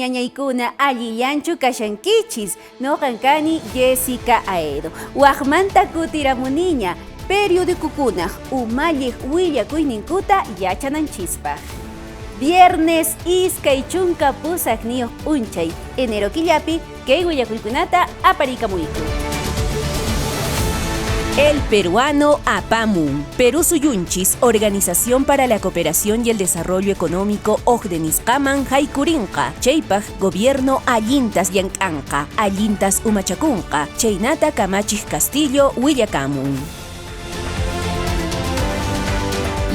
ñañaykuna allillanchu kashankichis. Noqankani Jessica Aedo. Waqmanta kutiramuniña periodicokunaq umalliq willakuyninkuta yachananchispaq. Viernes iskay chunka pusaqniyuq p'unchay enero killapi kay willakuykunata aparikamuyku. El peruano APAMUN, Perú Suyunchis, Organización para la Cooperación y el Desarrollo Económico Ojdenisqaman Haykurinqa, Chaypaj Gobierno Allintas Llank'anqa, Allintas Umachacunqa, Chaynata Kamachis Castillo Willakamun.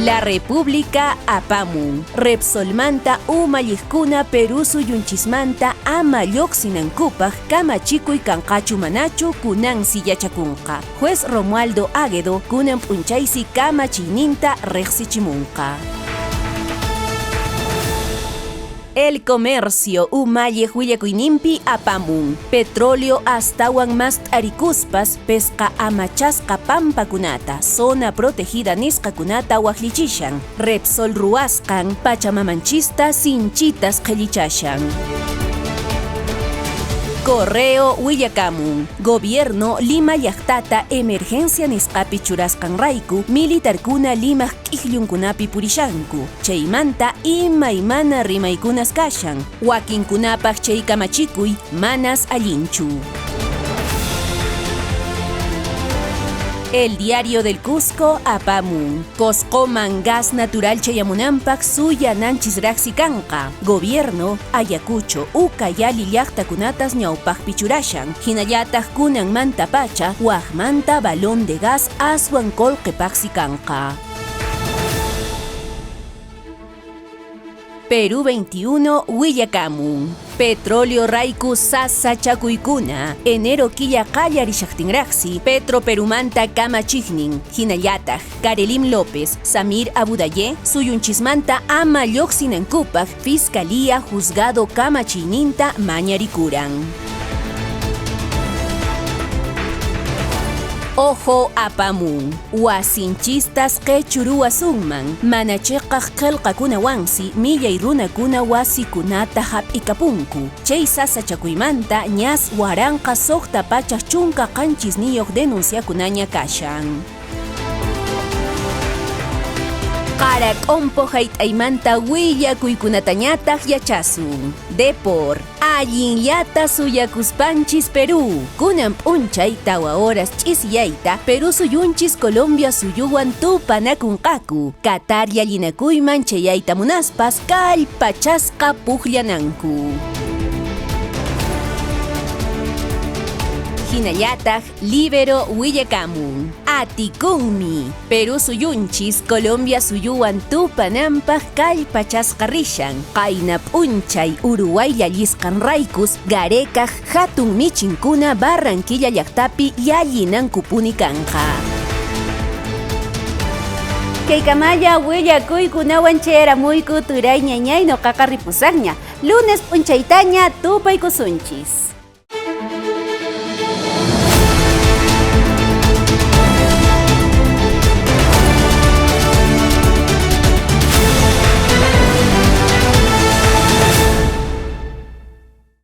La República APAMUN, Repsolmanta umalliqkuna Perú Suyunchismanta ama lluqsinankupaq kamachikuy kanqachu manachu kunansi yachakunqa. Juez Romualdo Aguedo kunan p'unchaysi kamachiyninta riqsichimunqa. El comercio umalliq willakuyninpi APAMUN, petróleo astawan mast'arikuspas pesca amachasqa pampakunata, zona protegida nisqakunata waqlichishan, Repsol ruwasqan pachamamanchista sinchitas qhillichashan. Correo Willakamun, Gobierno Lima llaqtata emergencia nisqapi churasqanrayku militarkuna Lima q'ikllunkunapi purishanku. Chaymanta imaymana rimaykunas kashan, wakinkunapaq chay kamachikuy manas allinchu. El Diario del Cusco APAMUN, Coscoman gas natural chayamunanpaq suyananchis kanqa. Gobierno Ayacucho Ucayali llaqtakunatas ñawpaqpi churashan. Hinallataq kunanmanta pacha waqmanta balón de gas aswan qullqipaqsi kanqa. Perú 21 Willakamun, petróleo rayku sasa chakuykuna, enero killa qallarishaqtinraqsi Petro Perumanta kamachiknin, hinallataq Karelim López, Samir Abudaye, suyunchismanta ama lluqsinankupaq Fiscalía Juzgado kamachiyninta mañarikuran. Ojo APAMUN, wasinchistas qechuruwasunman, manachiqaq qillqakunawansi millay runakuna wasikunata hap'ikapunku. Chay sasachakuymanta ñas waranqa suqta pachaq chunka qanchisniyuq denunciakunaña kashan. Qarak'unpu hayt'aymanta willakuykunatañataq yachasun. Depor, allinllata suyakuspanchis Perú. Kunan p'unchay tawa horas ch'isiyayta Perú suyunchis Colombia suyuwan tupanakunqaku. Qatar llallinakuyman chayayta munaspas kallpachasqa puqllananku. Hinallataq Libero Willakamun, atikunmi, Perú suyunchis Colombia suyuwan tupananpaq kallpachasqa rishan. Qayna p'unchay Uruguay llallisqanraykus garekaq hatun michinkuna Barranquilla llaqtapi llallinankupuni kanqa. Kaykamalla willakuykunawan chayramuyku turay ñañay noqaqa ripusaqña. Lunes p'unchaytaña tupaykusunchis.